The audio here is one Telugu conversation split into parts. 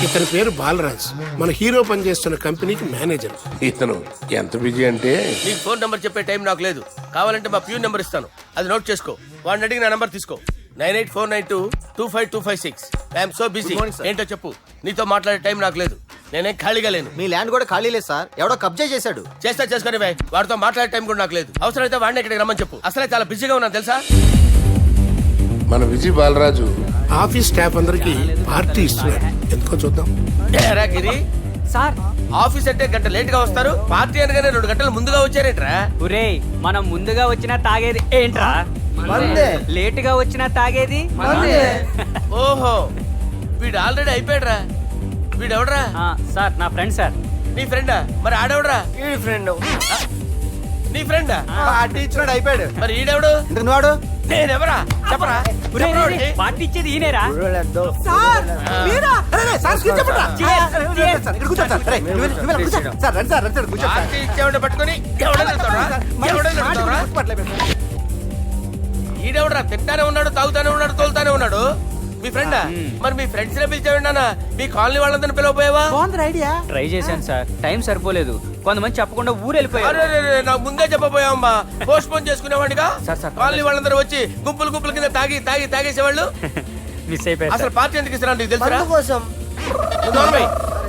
ఇతని పేరు బాలరాజ్, మన హీరో పనిచేస్తున్న కంపెనీకి మేనేజర్. ఇతను ఎంత బిజీ అంటే నీకు ఫోన్ నంబర్ చెప్పే టైం నాకు లేదు. కావాలంటే మా ప్యూన్ నెంబర్ ఇస్తాను, అది నోట్ చేసుకో. వాడిని అడిగి నా నంబర్ తీసుకో. 9849225256. I'm so busy. ఏంటో చెప్పు. నీతో మాట్లాడే టైం నాకు లేదు, నేనేం ఖాళీగా లేను. మీ ల్యాండ్ కూడా ఖాళీ లేదు సార్, ఎవడో కబ్జా చేశాడు. చేస్తా చేసుకుని బాయ్, వాడితో మాట్లాడే టైం కూడా నాకు లేదు. అవసరమైతే వాడిని ఇక్కడికి రమ్మని చెప్పు. అసలే చాలా బిజీగా ఉన్నాను తెలుసా. మన విజయ్ బాలరాజు ఆఫీస్ స్టాఫ్ అందరికి పార్టీ ఇస్తున్నాడు, ఎందుకో చూద్దాం. ఏరా గిరి సార్, ఆఫీస్ అంటే గంట లేట్ గా వస్తారు, పార్టీ అనగానే 2 గంటలు ముందుగా వచ్చారేంట్రా? ఒరే మనం ముందుగా వచ్చినా తాగేది ఏంట్రా? లేట్ గా వచ్చినా తాగేది. ఓహో, వీడు ఆల్రెడీ అయిపోయాడురా. వీడెవడరా? సార్ నా ఫ్రెండ్ సార్. నీ ఫ్రెండా? మరి ఆడెవడరా? ఫ్రెండ్ నీ ఫ్రెండా? పార్టీ ఇచ్చినాడు, అయిపోయాడు. మరి ఈడెవడు? నువ్వాడు నేనెవరా చెప్పరా? ఒరే, పార్టీ ఇచ్చేది ఈయనేరా? పార్టీ ఇచ్చేవాడు పట్టుకొని ఈడెవడరా? తింటానే ఉన్నాడు, తాగుతానే ఉన్నాడు, తోలుతానే ఉన్నాడు. మీ ఫ్రెండా? మరి మీ ఫ్రెండ్స్ నే పిలిచావిన్నా? మీ కాలనీ వాళ్ళందరినీ పిలవపోయావా? ట్రై చేశాను సార్, టైం సరిపోలేదు. కొంతమంది చెప్పకుండా ఊరు వెళ్ళిపోయారు. నాకు ముందే చెప్పపోయావమ్మా, పోస్ట్ పోన్ చేసుకునేవాడిగా. సార్, కాలనీ వాళ్ళందరూ వచ్చి గుంపుల కింద తాగేసేవాళ్ళు. మిస్ అయిపోయారు. అసలు పార్టీ ఎందుకు ఇస్తున్నా నీకు తెలుసురా?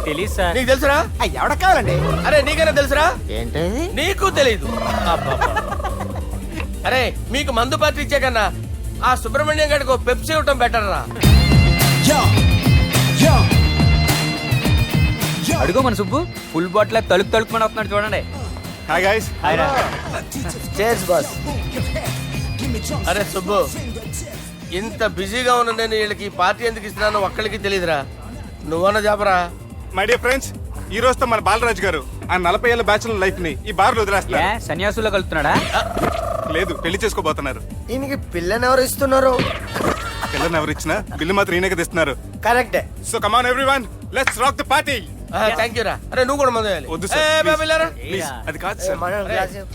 తెలీదు సార్. నీకు తెలుసురా? ఎవడ కావాలండి? అరే నీకైనా తెలుసురా? ఏంటి నీకు తెలీదు? అరే మీకు మందు పార్టీ ఇచ్చే కన్నా ఆ సుబ్రహ్మణ్యం గడికి పెప్సీ ఇవ్వటం బెటర్ రా. అడుగు మన సుబ్బు, ఫుల్ బాటిల్ తలుపుమని వస్తున్నాడు చూడండి. Hi guys. Chairs boss. అరే సుబ్బు, ఇంత బిజీగా ఉన్న నేను వీళ్ళకి పార్టీ ఎందుకు ఇస్తున్నానో ఒక్కడికి తెలియదురా. నువ్వన్న చెప్పరా? మై డియర్ ఫ్రెండ్స్, ఈ రోజుతో మన బాలరాజు గారు ఆ 40 ఏళ్ల బ్యాచులర్ లైఫ్ ని ఈ బార్ లో వదిలేస్తున్నారు. సన్యాసుల్లో కలుపుతున్నాడా? లేదు, పెళ్లి చేసుకోబోతున్నారు. ఈయనకి పిల్లని ఎవరు ఇస్తున్నారు? పిల్లని ఎవరు ఇచ్చినా బిల్లు మాత్రం ఈయనకి తెస్తున్నారు. కరెక్టే. So come on everyone, let's rock the party. Thank you రా. అరే నువ్వు కూడా మందు వేయాలి. వద్దు ఏ, సార్, బాబు, వెళ్ళారా? ప్లీజ్. అది కాదు సార్.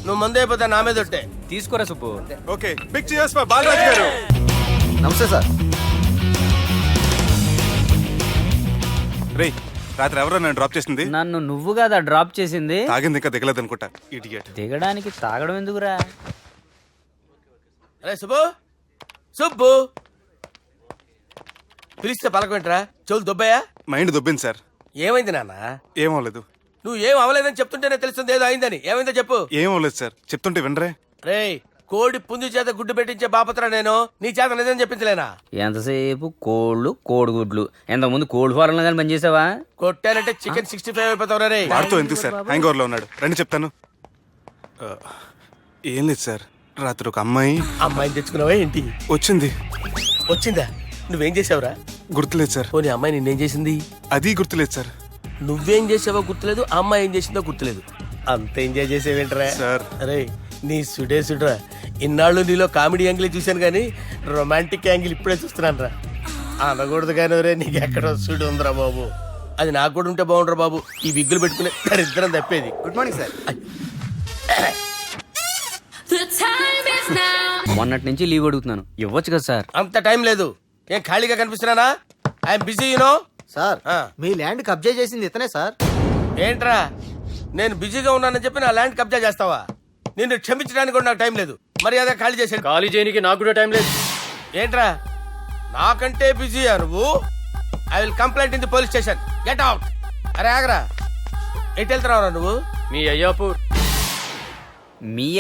నువ్వు మందు అయిపోతే నా మీద ఒట్టే. తీసుకోరా Subbu. Okay, big cheers for Balaraju garu. నమస్తే సార్. రేయ్, రాత్రి ఎవరో నన్ను డ్రాప్ చేసింది? నన్ను నువ్వు కదా డ్రాప్ చేసింది. తాగింది ఇంకా దిగలేదు అనుకుంటా. ఇడియట్. దిగడానికి తాగడం ఎందుకురా? అరే సుబ్బు, సుబ్బు పిలిస్తే పలకమేంట్రా? చెవులు దొబ్బాయా? Mind దొబ్బింది sir. ఏమైంది నాన్న? ఏమవలేదు. నువ్వు ఏం అవ్వలేదని చెప్తుంటేనే తెలుస్తుంది ఏదో అయిందని. ఏమైందో చెప్పు. ఏమవలేదు సార్, చెప్తుంటే వినరే. రేయ్, కోడి పుంజు చేత గుడ్డు పెట్టించే బాపత్ర నేను, నీ చేత నిజం చెప్పించలేనా? ఎంతసేపు కోళ్ళు కోడిగుడ్లు. ఎంతకుముందు కోడి ఫారంలో కానీ పనిచేసావా? కొట్టానంటే చికెన్ 65 అయిపోతావు రే. వాడుతూ ఎందుకు సార్, హ్యాంగ్ ఓవర్ లో ఉన్నాడు. రండి చెప్తాను. ఏం లేదు సార్, రాత్రి ఒక అమ్మాయిని తెచ్చుకున్నావా ఏంటి? వచ్చిందా? నువ్వేం చేసావురా? గుర్తులేదు సార్. పోనీ అమ్మాయి నిన్నేం చేసింది? అది గుర్తులేదు సార్. నువ్వేం చేసావో గుర్తులేదు, ఆ అమ్మాయి ఏం చేసిందో గుర్తులేదు. అంత ఎంజాయ్ చేసేవేంట్రా సార్? అరే నీ సుడరా. ఇన్నాళ్ళు నీలో కామెడీ యాంగిల్ చూశాను కానీ రొమాంటిక్ యాంగిల్ ఇప్పుడే చూస్తున్నాను రా. అనకూడదు కానీ రే, నీకు ఎక్కడ సుడు ఉందిరా బాబు. అది నాకు కూడా ఉంటే బాగుండ్రా బాబు. ఈ విగ్గులు పెట్టుకునే ఇద్దరం తప్పేది. Good morning sir. మొన్నటి నుంచి లీవ్ అడుగుతున్నాను, ఇవ్వచ్చు కదా సార్? అంత టైం లేదు. ఏం ఖాళీగా కనిపిస్తున్నానా? I'm busy you know. సార్, మీ ల్యాండ్ కబ్జా చేసింది ఇతనే సార్. ఏంట్రా, నేను బిజీగా ఉన్నానని చెప్పి నా ల్యాండ్ కబ్జా చేస్తావా? నిన్ను క్షమించడానికి కూడా నాకు టైం లేదు. మర్యాద ఖాళీ చేసాడు. ఖాళీ చేయడానికి నాకు కూడా టైం లేదు. ఏంట్రా, నాకంటే బిజీయా నువ్వు? I will complaint in the police station. Get out. అరే ఆగరా, ఎటు వెళ్తున్నావురా నువ్వు? మీ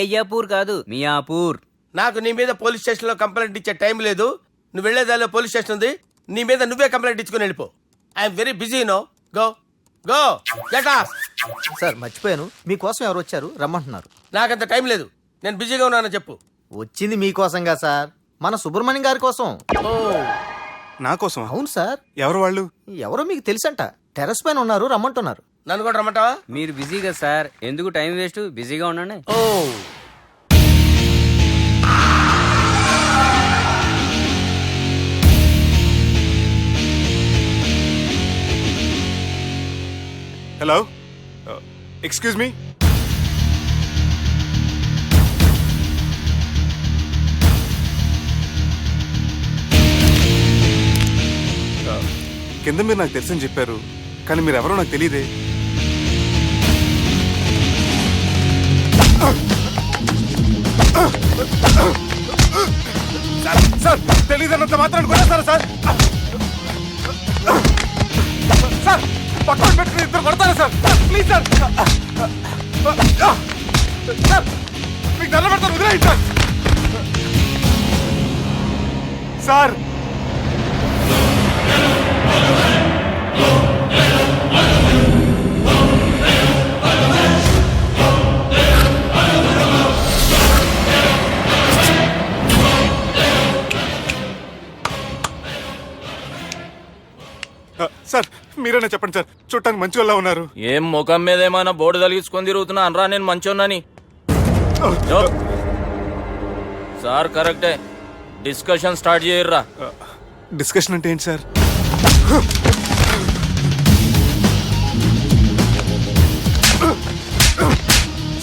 అయ్యాపూర్ కాదు, మియాపూర్. నాకు నీ మీద పోలీస్ స్టేషన్ లో కంప్లైంట్ ఇచ్చే టైం లేదు. నువ్వు వెళ్లేదాలో పోలీస్ స్టేషన్ ఉంది, నీ మీద నువ్వే కంప్లైంట్ ఇచ్చుకుని వెళ్ళిపో. I'm very busy no. Go go get out. Sir మర్చిపోయాను, మీకోసం ఎవరు వచ్చారు రమ్మంటున్నారు. నాకంత టైం లేదు, నేను బిజీగా ఉన్నానని చెప్పు. వచ్చింది మీకోసంగా సార్, మన సుబ్రహ్మణ్యం గారి కోసం. ఓ, నా కోసం? అవును సార్. ఎవరు వాళ్ళు? ఎవరో మీకు తెలుసంట, టెర్రస్ పైన ఉన్నారు, రమ్మంటున్నారు. నన్ను కూడా రమ్మంటావా? మీరు బిజీ కదా సార్, ఎందుకు టైం వేస్ట్, బిజీగా ఉండండి. ఓ, హలో, ఎక్స్క్యూజ్ మీ. కింద మీరు నాకు తెలుసని చెప్పారు, కానీ మీరు ఎవరో నాకు తెలియదే. సార్ తెలియదన్నంత మాత్రం కొడతారా సార్? సార్ పక్కన పెట్టుకుని ఇద్దరు కొడతారా సార్? Please sir. సార్ మీకు దండం పెడతాను, వదిలేయండి సార్. సార్ సార్ మీరైనా చెప్పండి సార్, చూడటానికి మంచి వాళ్ళ ఉన్నారు. ఏం ముఖం మీద ఏమైనా బోర్డు తలిగించుకొని తిరుగుతున్నా అనరా? నేను మంచోన్నాని. సార్ కరెక్టే, డిస్కషన్ స్టార్ట్ చేయర్రా. డిస్కషన్ అంటే ఏంటి సార్?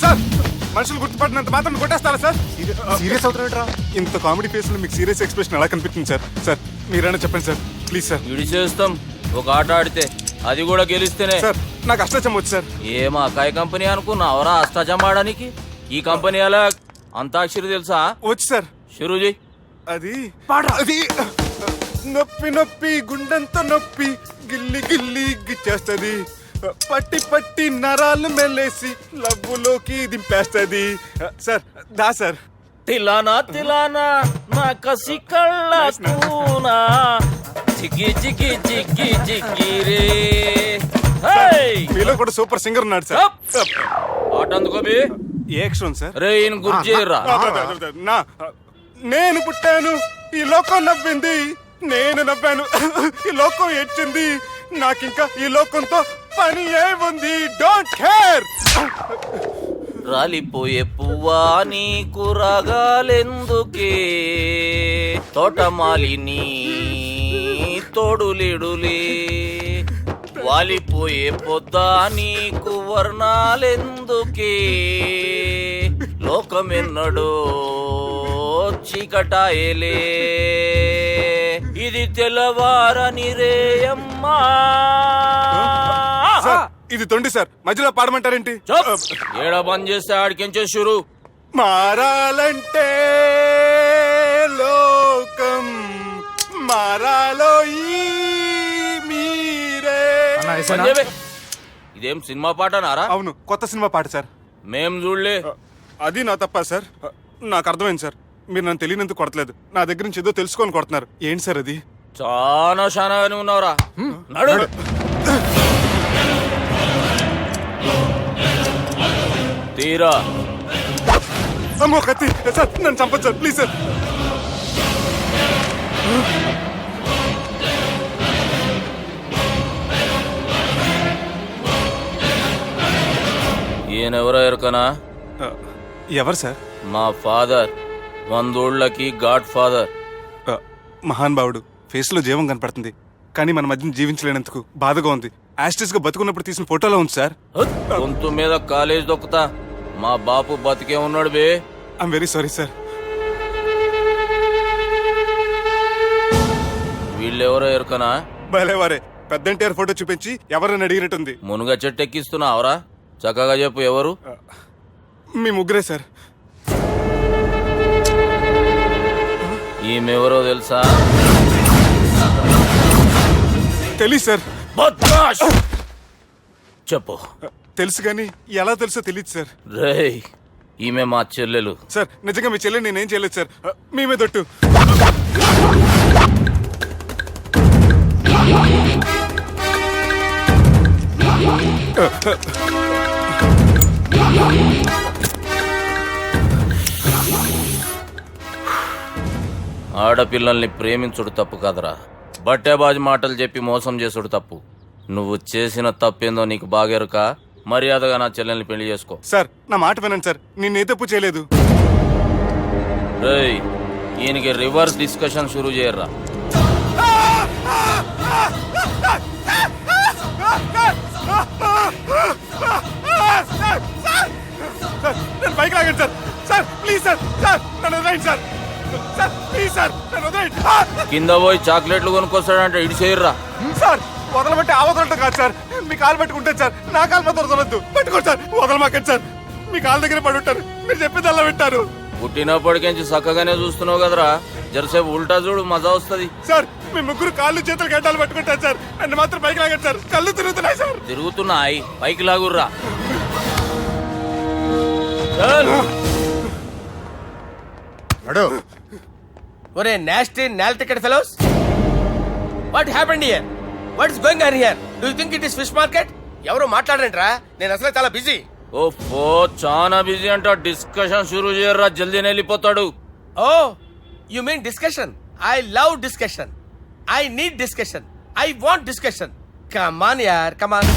సార్ మనుషులు గుర్తుపట్టినంత మాత్రం కొట్టేస్తారా సార్? సీరియస్ అవుతున్నాడు రా. ఇంత కామెడీ ఫేస్ లో మీకు సీరియస్ ఎక్స్ప్రెషన్ ఎలా కనిపిస్తుంది సార్? సార్ మీరైనా చెప్పండి సార్, ప్లీజ్ సార్. ఇడి చేస్తాం ఒక ఆట ఆడితే, అది కూడా గెలిస్తేనే. సార్ నాకు అష్టాచమ్మ వచ్చు సార్. ఏం అకాయ కంపెనీ అనుకున్నావరా అష్టాచం ఆడడానికి? ఈ కంపెనీ అలా అంతాక్షరి తెలుసా? వచ్చు సార్. షురూ చేయి. అది అది నొప్పి నొప్పి గుండెంత నొప్పి గిల్లి గిల్లి గిచ్చేస్తుంది, పట్టి పట్టి నరాలు మెల్లేసి లవ్వులోకి దింపేస్తుంది. సార్ దా సార్. తిలానా తిలానా నా కసి కళ్ళ కూనా చిక్కి చిక్కి చిక్కి చిక్కి రే. మీలో కూడా సూపర్ సింగర్ ఉన్నాడు సార్. ఆట అందుకో బి. ఏ అక్షరం సార్? రే ఈయన గుర్తు చేయరా. నా నేను పుట్టాను, ఈ లోకం నవ్వింది, నేను నవ్వాను, ఈ లోకం ఏడ్చింది, నాకింకా ఈ లోకంతో పని ఏముంది? Don't care. రాలిపోయే పువ్వా నీకు రాగాలెందుకే, తోటమాలిని తోడులిడులే, వాలిపోయే పొద్దా నీకు వర్ణాలెందుకే, లోకమెన్నడో చీకటాయలే, ఇది తెల్లవారని రేయమ్మా. ఇది తొండి సార్, మధ్యలో పాడమంటారేంటి? ఏడ బంద్ చేస్తే ఆడికించే షురు. మారాలంటే లోకం మారాలో ఈ మీరే. బంద్ చేయబే. ఇదేం సినిమా పాట నారా? అవును, కొత్త సినిమా పాట సార్. మేం చూడలే. అది నా తప్ప సార్. నాకు అర్థమైంది సార్, మీరు నన్ను తెలియనందుకు కొడతలేదు, నా దగ్గర నుంచి ఏదో తెలుసుకొని కొడుతున్నారు. ఏంటి సార్ అది? చాలా శానాగానే ఉన్నావురా. నడు. తీరా. అమ్మో కత్తి సార్, నన్ను చంపదు సార్, ప్లీజ్ సార్. ఈయనెవరో ఎరుకనా? ఎవరు సార్? మా ఫాదర్, 100 గాడ్ ఫాదర్. మహాన్ భావుడు, ఫేస్ లో జీవం కనపడుతుంది, కానీ మన మధ్యన జీవించలేనందుకు బాధగా ఉంది. యాస్టిస్ గా బతుకున్నప్పుడు తీసిన ఫోటోలో ఉంది సార్. గొంతు మీద కాలేజ్ దొక్కుతా. మా బాపు బతికే ఉన్నాడు బే. I'm very sorry sir. వీళ్ళెవరో ఎరుకనా? భలేవారే, పెద్ద ఎన్టీఆర్ ఫోటో చూపించి ఎవరైనా అడిగినట్టుంది. మునుగ చెట్టు ఎక్కిస్తున్నావురా? చక్కగా చెప్పు ఎవరు? మీ ముగ్గురే సార్. ఈమెవరో తెలుసా? తెలీదు సార్. బద్మాష్! చెప్పు. తెలుసు కానీ ఎలా తెలుసో తెలియదు సార్. రేయ్, ఈమె మా చెల్లెలు. సార్ నిజంగా మీ చెల్లెని నేనేం చేయలేదు సార్, మీ మీద ఒట్టు. ఆడపిల్లల్ని ప్రేమించుడు తప్పు కదరా, బట్టేబాజు మాటలు చెప్పి మోసం చేసుడు తప్పు. నువ్వు చేసిన తప్పేందో నీకు బాగెరుక. మర్యాదగా నా చెల్లెల్ని పెళ్లి చేసుకో. సార్ నా మాట వినండి సార్, నేనే తప్పు చేయలేదు. రేయ్, ఈయనకి రివర్స్ డిస్కషన్ షురూ చేయర్రా. నేను బైక్ లాగండి sir. Sir please sir, sir నన్ను వదిలేయండి సార్. సార్ ప్లీజ్ సార్ నన్ను వదిలేయండి. కింద పోయి చాక్లెట్లు కొనుక్కొస్తాడంటే ఇటు చేయర్రా. సార్ వదలబట్టి ఆ వదలటం కాదు సార్, మీ కాలు పట్టుకుంటాను సార్, నా కాలు మాత్రం వదలొద్దు. పట్టుకోండి సార్, వదలమాకండి సార్, మీ కాలు దగ్గర పడి ఉంటారు, మీరు చెప్పేది అలా వింటారు. పుట్టినప్పటికేంచి చక్కగానే చూస్తున్నావు కదరా, జరసేపు ఉల్టా చూడు, మజా వస్తుంది. సార్ మీ ముగ్గురు కాళ్ళు చేతులు గడ్డాలు పట్టుకుంటారు సార్, నన్ను మాత్రం పైకి లాగండి సార్, కళ్ళు తిరుగుతున్నాయి సార్. తిరుగుతున్నాయి, పైకి లాగుర్రా. ఒరే నాస్టీ నాల్ ticket fellows, what happened here? What is going on here? Do you think it is fish market? ఎవరు మాట్లాడరంట్రా, నేను అసలే చాలా బిజీ. ఓ చాలా బిజీ అంట, డిస్కషన్ షురూ చేయర్రా, జల్దీనే వెళ్ళిపోతాడు. Oh you mean discussion? I love discussion, I need discussion, I want discussion. Come on యార్, కమ్ ఆన్.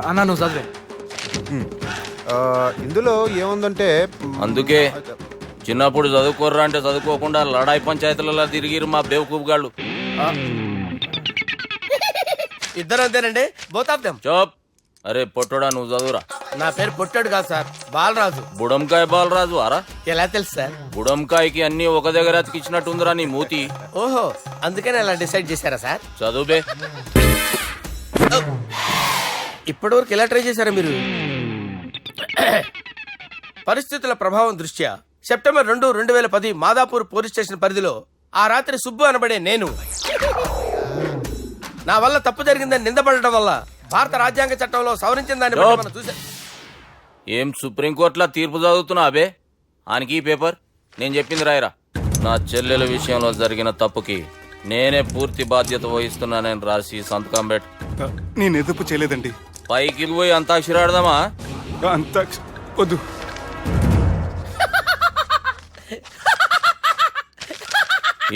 అన్నా నువ్వు చదివే. ఇందులో ఏముందంటే అందుకే చిన్నప్పుడు చదువుకోర్రా అంటే చదువుకోకుండా లడాయి పంచాయతీలలో తిరిగిరు మా బేవకూపు గాళ్ళు. ఇద్దరు అంతేనండి, బోత్ ఆఫ్ దెమ్. చోప్. అరే పొట్టోడా, నువ్వు చదువురా. నా పేరు పొట్టాడు కాదు సార్, బాలరాజు. బుడంకాయ బాలరాజు అరా? ఎలా తెలుసు సార్? బుడంకాయకి అన్ని ఒక దగ్గర అతికిచ్చినట్టుందిరా నీ మూతి. ఓహో, అందుకని అలా డిసైడ్ చేశారా సార్? చదువుబే. ఇప్పటి వరకు ఎలా ట్రై చేశారా మీరు? పరిస్థితుల ప్రభావం దృష్ట్యా సెప్టెంబర్ 2, 2010 మాదాపూర్ పోలీస్ స్టేషన్ పరిధిలో ఆ రాత్రి సుబ్బు అనబడే నేను నా వల్ల తప్పు జరిగిందని నిందపడటం వల్ల భారత రాజ్యాంగ చట్టంలో సవరించిన దాన్ని బట్టి మనం చూసా. ఏం సుప్రీంకోర్టులో తీర్పు చదువుతున్నా అబే? ఆనికి ఈ పేపర్ నేను చెప్పింది రాయరా. నా చెల్లెల విషయంలో జరిగిన తప్పుకి నేనే పూర్తి బాధ్యత వహిస్తున్నానని రాసి సంతకం పెట్టు. నేను ఎదుపు చేయలేదండి. పైకి పోయి అంతాక్షరి ఆడదామా? అంత వద్దు.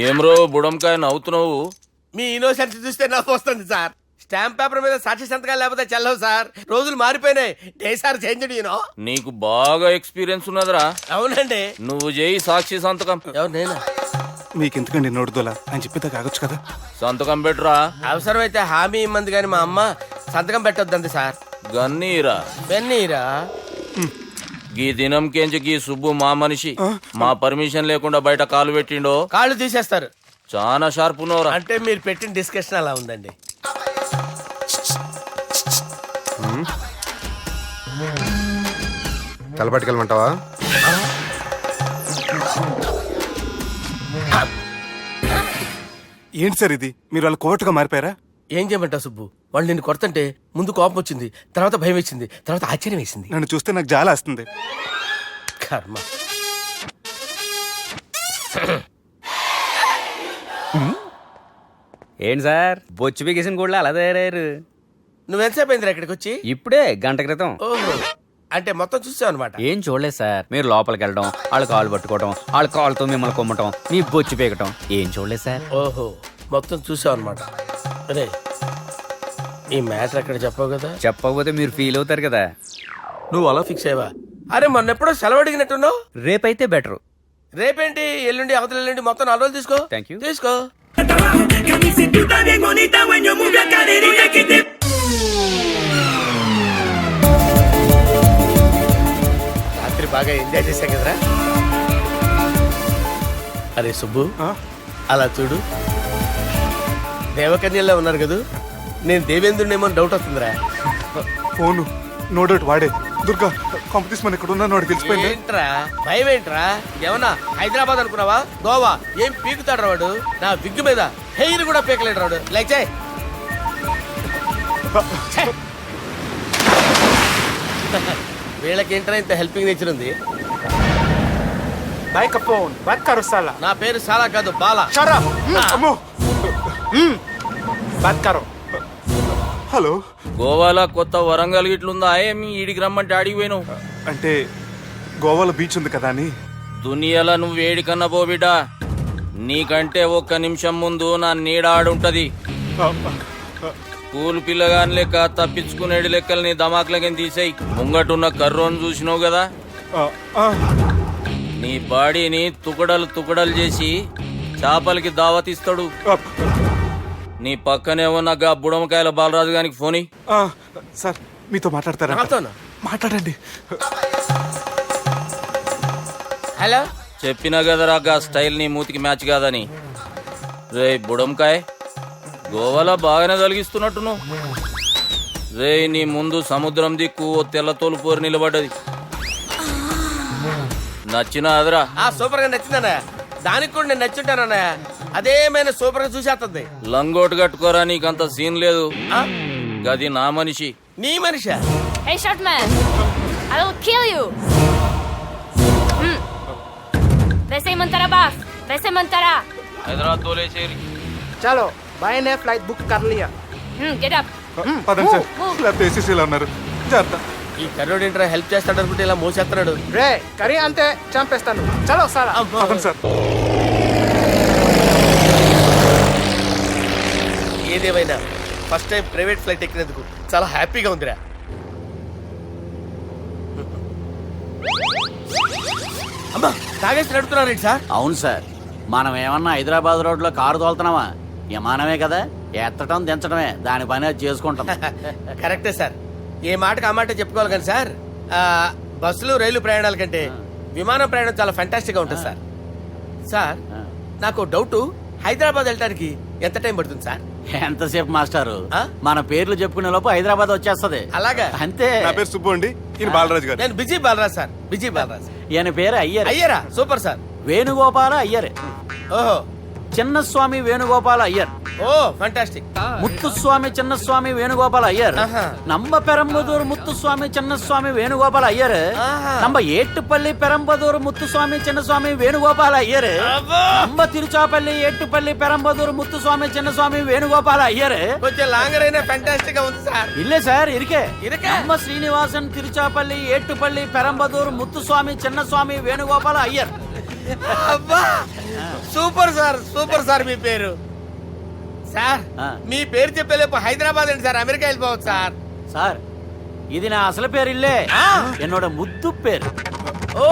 ఏమ్రో బుడంకాయ నవ్వుతున్నావు? మీ ఇన్నోసెన్స్ చూస్తే నాకు వస్తుంది సార్. స్టాంప్ పేపర్ మీద సాక్షి సంతకాలు లేకపోతే చెల్లవు సార్. రోజులు మారిపోయినాయి, డే సార్ చేంజ్. నీకు బాగా ఎక్స్పీరియన్స్ ఉన్నదిరా. అవునండి. నువ్వు చేయి సాక్షి సంతకం. ఎవరు నేనా? మీకెందుకండి నోడుదోలా, ఆయన చెప్పేదా కాగొచ్చు కదా. సంతకం పెట్టురా. అవసరమైతే హామీ ఇమ్మంది కానీ మా అమ్మ సంతకం పెట్టొద్దండి సార్. గన్నీరా బెన్నీరా? గీ దినంకేంచి గీ సుబ్బు మా మనిషి, మా పర్మిషన్ లేకుండా బయట కాలు పెట్టిండో కాళ్ళు తీసేస్తారు. చాలా షార్ప్ ఉన్నవరా. అంటే మీరు పెట్టిన డిస్కషన్ అలా ఉందండి. తలపట్టుకెళ్ళమంటావా? ఏంటి సార్ ఇది, మీరు వాళ్ళ కోర్టుగా మారిపోయారా? ఏం చేయమంటావు సుబ్బు? వాళ్ళు నిన్ను కొడుతుంటే ముందు కోపం వచ్చింది, తర్వాత భయం వేసింది, తర్వాత ఆశ్చర్యం వేసింది. నన్ను చూస్తే నాకు జాలా వస్తుంది. కర్మ. ఏంటి సార్ బొచ్చు బిగేసిన కూడా అలా తయారయ్యారు? నువ్వెంతసేపు అయిందిరా ఇక్కడికి వచ్చి? ఇప్పుడే గంట క్రితం. ఓహో, అంటే మొత్తం చూసావు అనమాట. ఏం చూడలేదు సార్. మీరు లోపలికి వెళ్ళడం, వాళ్ళ కాళ్ళు పట్టుకోవడం, వాళ్ళ కాళ్ళతో మిమ్మల్ని కొమ్మటం, మీ బొచ్చు పీకటం ఏం చూడలేదు సార్. ఓహో, మొత్తం చూసావు అనమాట. అరే ఈ మ్యాటర్ అక్కడ చెప్పావు కదా. చెప్పకపోతే మీరు ఫీల్ అవుతారు కదా. నువ్వు అలా ఫిక్స్ అయ్యవా? అరే మొన్నెప్పుడో సెలవు అడిగినట్టున్నావు. రేపైతే బెటర్. రేపేంటి, ఎల్లుండి, అవతల ఎల్లుండి, మొత్తం 4 రోజులు తీసుకో. Thank you. తీసుకో. రాత్రి బాగా ఎంజాయ్ చేశాం కదరా. అరే సుబ్బు, అలా చూడు, దేవకన్యల్లో ఉన్నారు కదా. నేను దేవేంద్రునేమో డౌట్ వస్తుందిరా. ఫోను నో డౌట్ వాడే. దుర్గా కాంపిటీస్ మన ఇక్కడ ఉన్నా వాడు తెలిసిపోయింది. ఏంట్రా భయం ఏంట్రా? ఏమన్నా హైదరాబాద్ అనుకున్నావా? గోవా? ఏం పీకుతాడు రాడు? నా విగ్గు మీద హెయిర్ కూడా పీకలేడు రాడు. లైక్ చేయి. వీళ్ళకి ఏంట్రా ఇంత హెల్పింగ్ నేచర్ ఉంది. నా పేరు సాలా కాదు, బాలా. హలో, గోవాలో కొత్త వరంగల్ గిట్లుందా? మీ ఈడికి రమ్మంటే ఆడికి పోయినావు. అంటే గోవాలో బీచ్ ఉంది కదా అని. దునియాలో నువ్వు వేడికన్నా పో బిడ్డా. నీకంటే 1 నిమిషం ముందు నా నీడ ఆడుంటది. స్కూల్ పిల్లగాని లెక్క తప్పించుకునేడు లెక్కలు నీ దమాకులకి తీసేయి. ముంగటున్న కర్రోని చూసినావు కదా, నీ బాడీని తుకడలు తుకడలు చేసి చేపలకి దావతిస్తాడు. నీ పక్కనే ఉన్న గా బుడమకాయల బాలరాజు గారికి ఫోని. సార్ మీతో మాట్లాడతారా? నాతోనా? మాట్లాడండి. హలో. చెప్పినా కదరా గా స్టైల్ నీ మూతికి మ్యాచ్ కాదని. రే బుడంకాయ్, గోవాలో బాగానే తొలగిస్తున్నట్టు నువ్వు. రే నీ ముందు సముద్రం దిక్కు ఓ తెల్లతోలు పోరు నిలబడ్డది. నచ్చినా అదరా? సూపర్ గా నచ్చిందన్నయ్య. దానికి కూడా నేను నచ్చుంటానన్నయ్య. అదేమైనా సూపర్ గా చూసేస్తుంది. లంగోటు కట్టుకోరా, నీకంత సీన్ లేదు. గది నా మనిషి. నీ Manisha? Hey, short man! I will kill you! वैसे ही मंतरा बास, वैसे मंतरा. హైదరాబాద్ తోలేసేరి. चलो भाई ने फ्लाइट बुक कर लिया. Get up. పదండి సార్, లేకపోతే ఏసీసీలో ఉన్నారు. జాగ్రత్త. ఈ కర్రోడు ఏంట్రా హెల్ప్ చేస్తాడు అనుకుంటే ఇలా మోసేస్తున్నాడు. రే కరీ అంతే చంపేస్తాను. చలో సారా. పదండి సార్. ఏదేమైనా ఫస్ట్ టైం ప్రైవేట్ ఫ్లైట్ ఎక్కినందుకు చాలా హ్యాపీగా ఉందిరా. అమ్మా తాగేసి నడుపుతున్నారేంటి సార్? అవును సార్, మనం ఏమన్నా హైదరాబాద్ రోడ్లో కారు తోలుతున్నామా? విమానమే కదా, ఎత్తటం దించడమే దాని పని అది చేసుకుంటాం. కరెక్టే సార్. ఏ మాటకు ఆ మాట చెప్పుకోవాలి కానీ సార్, బస్సులు రైలు ప్రయాణాల కంటే విమానం ప్రయాణం చాలా ఫ్యాంటాస్టిక్ గా ఉంటుంది సార్. సార్ నాకు డౌట్, హైదరాబాద్ వెళ్ళడానికి ఎంత టైం పడుతుంది సార్? ఎంతసేపు మాస్టారు, ఆ? మన పేర్లు చెప్పుకునే లోపు హైదరాబాద్ వచ్చేస్తది. అలాగా? అంతే. నా పేరు సుబ్బు అండి, ఈయన బాలరాజు గారు. నేను busy Balaraj sir. Busy Balaraj. ఈయన పేరు అయ్యర్. అయ్యరా? Super sir. వేణుగోపాల అయ్యర్. ఓహో. చిన్నస్వామి వేణుగోపాల అయ్యర్. Oh fantastic. ముత్తుస్వామి చిన్నస్వామి వేణుగోపాల అయ్యర్. ఆహా. నంబ పెరంబదూరు ముత్తుస్వామి చిన్నస్వామి వేణుగోపాల అయ్యర్. ఆహా. నంబ ఏట్టుపల్లి పెరంబదూరు ముత్తుస్వామి చిన్నస్వామి వేణుగోపాల అయ్యర్. అబ్బో! నంబ తిరుచాపల్లి ఏట్టుపల్లి పెరంబదూరు ముత్తుస్వామి చిన్నస్వామి వేణుగోపాల అయ్యర్. కొంచెం లాంగర్ అయినా ఫ్యాంటాస్టిక్ గా ఉంది సార్. ఇల్లే సార్, ఇరికే. ఇరికే? నంబ శ్రీనివాసన్ తిరుచాపల్లి ఏట్టుపల్లి పెరంబదూరు ముత్తుస్వామి చిన్నస్వామి వేణుగోపాల అయ్యర్. అబ్బా సూపర్ సార్, సూపర్ సార్. మీ పేరు సార్, మీ పేరు చెప్పేలేపు హైదరాబాద్ అండి సార్, అమెరికా వెళ్ళిపోవచ్చు సార్. సార్ ఇది నా అసలు పేరు ఇల్లే, ఎన్నోడ ముద్దు పేరు. ఓ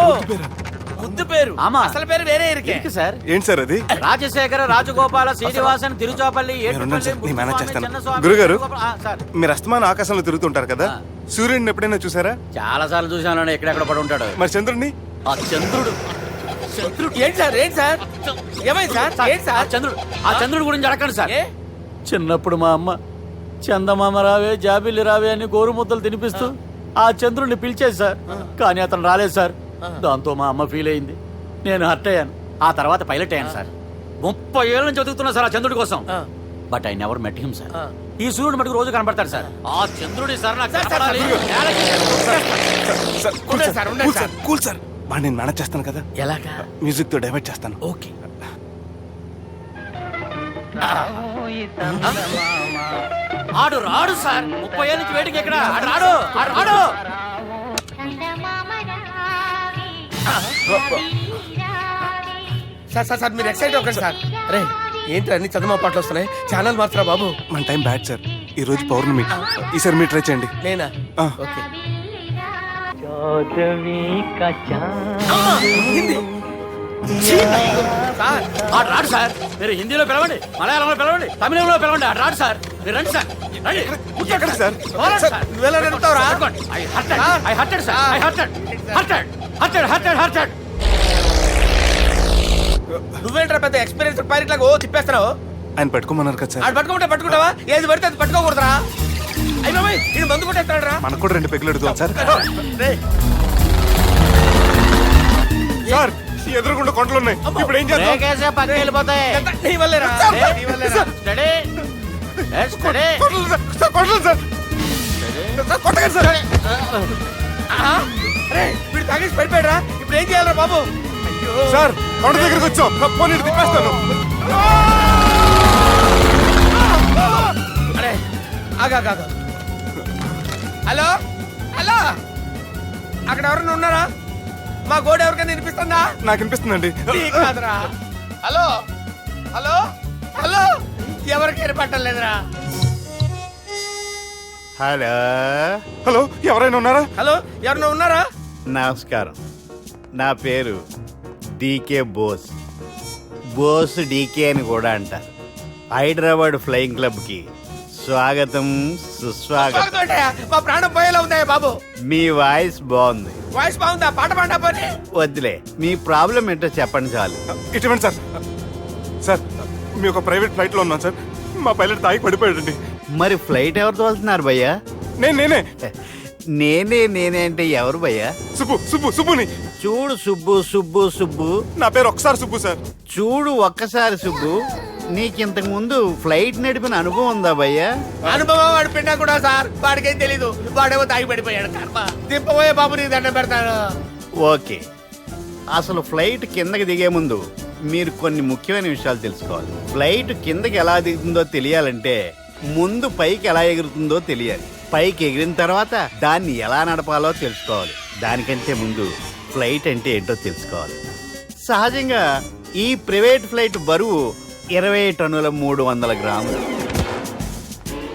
ముద్దు పేరు. ఆమా. అసలు పేరు వేరే ఇరికే. ఇరికి సార్. ఏంటి సార్ అది? రాజశేఖర రాజగోపాల శ్రీనివాసన్ తిరుచాపల్లి ఉండండి సార్, నేను మేనేజ్ చేస్తాను. చిన్నస్వామి గురుగారు, వేణుగోపాల- సార్ మీరు అస్తమానం ఆకాశంలో తిరుగుతుంటారు కదా, సూర్యుడిని ఎప్పుడైనా చూసారా? చాలా సార్లు చూసాను, ఎక్కడెక్కడ పడి ఉంటాడు. మరి చంద్రుడిని? ఆ చంద్రుడు. ఏంటి సార్? ఏంటి సార్? ఏమైంది సార్? ఏంటి సార్? ఆ చంద్రుడు గురించి అడగండి సార్. ఏ? చిన్నప్పుడు మా అమ్మ చందమామ రావే జాబిల్లి రావే అని గోరు ముద్దలు తినిపిస్తూ ఆ చంద్రుడిని పిలిచేది సార్, కానీ అతను రాలేదు సార్. దాంతో మా అమ్మ ఫీల్ అయింది, నేను హర్ట్ అయ్యాను. ఆ తర్వాత పైలట్ అయ్యాను సార్. 30 ఏళ్ళ నుంచి చదువుతున్నా సార్ ఆ చంద్రుడి కోసం. But I never met him sir. ఈ సూర్యుడు మటుకు రోజు కనబడతాడు సార్. ఆ చంద్రుడి సార్ నాకు కనపడాలి. సార్, కూల్ ఉండండి సార్, సార్, ఉండండి కూల్ సార్, కూల్ సార్. బాగా నేను మేనేజ్ చేస్తాను కదా, ఎలాగా? మ్యూజిక్ తో డైవర్ట్ చేస్తాను. ఓకే. ఆడు రాడు సార్, 30 ఏళ్ళ నుంచి వేటికి ఎక్కడ ఆడు రాడు. ఆడు రాడు. సార్ సార్ సార్ మీరు ఎక్సైట్ అవ్వకండి సార్. అరే ఏంటి అన్ని చదువు పాటలు వస్తున్నాయి, ఛానల్ మార్చరా బాబు. మన టైం బ్యాడ్ సార్, ఈ రోజు పౌర్ణమి. ఈసారి మీరు ట్రై చేయండి. నేనా? ఆ. ఓకే. సార్ ఆడు రాడు సార్. మీరు హిందీలో పిలవండి, మలయాళంలో పిలవండి, తమిళంలో పిలవండి. ఆడు రాడు సార్. మీరు రండి సార్, రండి. ఎక్కడ సార్? పోరాడు సార్. నువ్వెలా నడుపుతావురా? I hurted sir. I hurted. నువ్వేంట్రా పెద్ద ఎక్స్పీరియన్స్ పైలట్ లాగా ఓ తిప్పేస్తున్నావు? ఆయన పెట్టుకోమన్నారు కదా సార్. ఆడు పట్టుకుంటే పట్టుకుంటావా? ఏది పడితే అది పట్టుకోకూడదురా? అయ్యి బాబాయ్ ఇది మందు కొట్టేస్తాడు రా. మనకు కూడా 2 పెగ్గులు అడుగుతాం సార్. సార్ ఎదురుగుండా కొండలు ఉన్నాయి, ఇప్పుడు ఏం చేద్దాం? బ్రేకేసే పక్కకి వెళ్ళిపోతాయి. నీ వల్లేరా? నీ వల్లేరా? Steady. Yes, steady. Kondalu sir, sir, Kondalu sir. Sir, కొట్టకండి సార్. ఆహా. అరే వీడు తాగేసి పడిపోయాడురా, ఇప్పుడు ఏం చేయాలరా బాబు? అయ్యో సార్ కొండ దగ్గరికి వచ్చాం, పోనీ ఇటు తిప్పేస్తాను. అరే ఆగా. హలో హలో, అక్కడ ఎవరైనా ఉన్నారా? మా గోడ ఎవరికైనా వినిపిస్తుందా? నాకు అనిపిస్తుందండి. నీకు కాదురా. హలో హలో హలో, ఎవరికి ఏర్పట్టలేదురా? హలో హలో, ఎవరైనా ఉన్నారా? హలో ఎవరైనా ఉన్నారా? నమస్కారం, నా పేరు డీకే బోస్. బోస్ డీకే అని కూడా అంటారు. హైదరాబాద్ ఫ్లయింగ్ క్లబ్ కి స్వాగతం సుస్వాగతం. మా ప్రాణం పోయేలా ఉందా బాబు? మీ వాయిస్ బాగుంది. వాయిస్ బాగుందా? పాట పాడా పోనీ. వద్దులే, మీ ప్రాబ్లం ఏంటో చెప్పండి చాలు. ఇటువంటి సార్ సార్ మీ ఒక ప్రైవేట్ ఫ్లైట్ లో ఉన్నాం సార్. మా పైలట్ తాగి పడిపోయాడండి. మరి ఫ్లైట్ ఎవరు తోలుతున్నారు భయ్యా? నేనే నేనే అంటే ఎవరు భయ్యా? సుబ్బుని. చూడు సుబ్బు నా పేరు ఒకసారి సుబ్బు సార్. చూడు ఒక్కసారి సుబ్బు, నీకింతకు ముందు ఫ్లైట్ నడిపిన అనుభవం ఉందా భయ్యా? అనుభవం వాడు పిన్నా కూడా సార్, వాడికేం తెలీదు. వాడేమో తాగి పడిపోయాడు. కర్మ. దింపబోయే బాబు నీకు దండం పెడతాను. ఓకే, అసలు ఫ్లైట్ కిందకి దిగే ముందు మీరు కొన్ని ముఖ్యమైన విషయాలు తెలుసుకోవాలి. ఫ్లైట్ కిందకి ఎలా దిగుతుందో తెలియాలంటే ముందు పైకి ఎలా ఎగురుతుందో తెలియాలి. పైకి ఎగిరిన తర్వాత దాన్ని ఎలా నడపాలో తెలుసుకోవాలి. దానికంటే ముందు ఫ్లైట్ అంటే ఏంటో తెలుసుకోవాలి. సహజంగా ఈ ప్రైవేట్ ఫ్లైట్ బరువు 20 టన్నుల 300 గ్రాములు.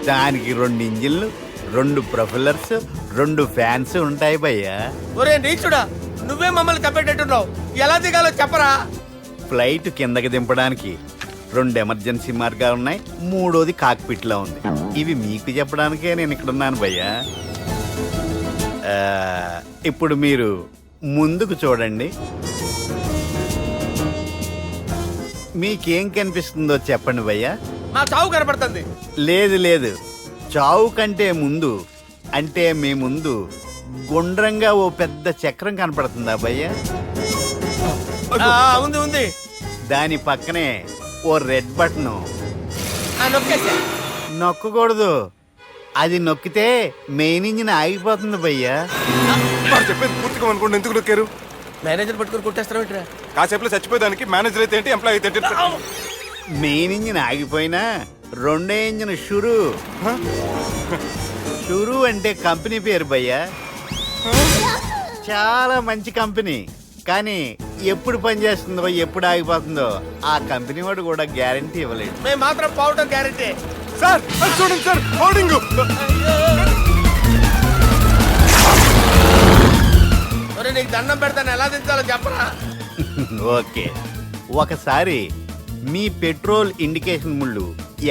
దానికి 2 ఇంజిన్లు, 2 ప్రొఫెల్లర్స్, 2 ఫ్యాన్స్ ఉంటాయి భయ్యా. ఒరే నీచుడా, నువ్వే మమ్మల్ని తప్పేటట్టున్నావు. ఎలా దిగాలో చెప్పరా? ఫ్లైట్ కిందకి దింపడానికి 2 ఎమర్జెన్సీ మార్గాలు ఉన్నాయి. 3వది కాక్పిట్ లో ఉంది. ఇవి మీకు చెప్పడానికే నేను ఇక్కడ ఉన్నాను భయ్యా. ఇప్పుడు మీరు ముందుకు చూడండి. మీకేం కనిపిస్తుందో చెప్పండి భయ్యా. మా చావు కనపడుతుంది. లేదు, చావు కంటే ముందు అంటే మీ ముందు గుండ్రంగా ఓ పెద్ద చక్రం కనపడుతుందా భయ్యా? ఉంది. దాని పక్కనే ఓ రెడ్ బటన్. నొక్కేసా. నొక్కకూడదు, అది నొక్కితే మెయిన్ ఇంజిన్ ఆగిపోతుంది భయ్యా. వాడు చెప్పేది పూర్తిగా అనుకోండి. ఎందుకు నొక్కారు? మేనేజర్ పట్టుకుని కొట్టేస్తారా? కాసేపులో చచ్చిపోయేదానికి మేనేజర్ అయితే ఏంటి, ఎంప్లాయ్ అయితే ఏంటి? మెయిన్ ఇంజిన్ ఆగిపోయినా 2వ ఇంజిన్ షురు అంటే కంపెనీ పేరు భయ్యా. చాలా మంచి కంపెనీ, కానీ ఎప్పుడు పనిచేస్తుందో ఎప్పుడు ఆగిపోతుందో ఆ కంపెనీ వాడు కూడా గ్యారంటీ ఇవ్వలేదు. మేము మాత్రం పోవటం గ్యారంటీ. సార్ అది చూడండి సార్, హోర్డింగ్. నీకు దండం పెడతాను, ఎలా దించాలో చెప్పరా? ఓకే, ఒకసారి మీ పెట్రోల్ ఇండికేషన్ ముళ్ళు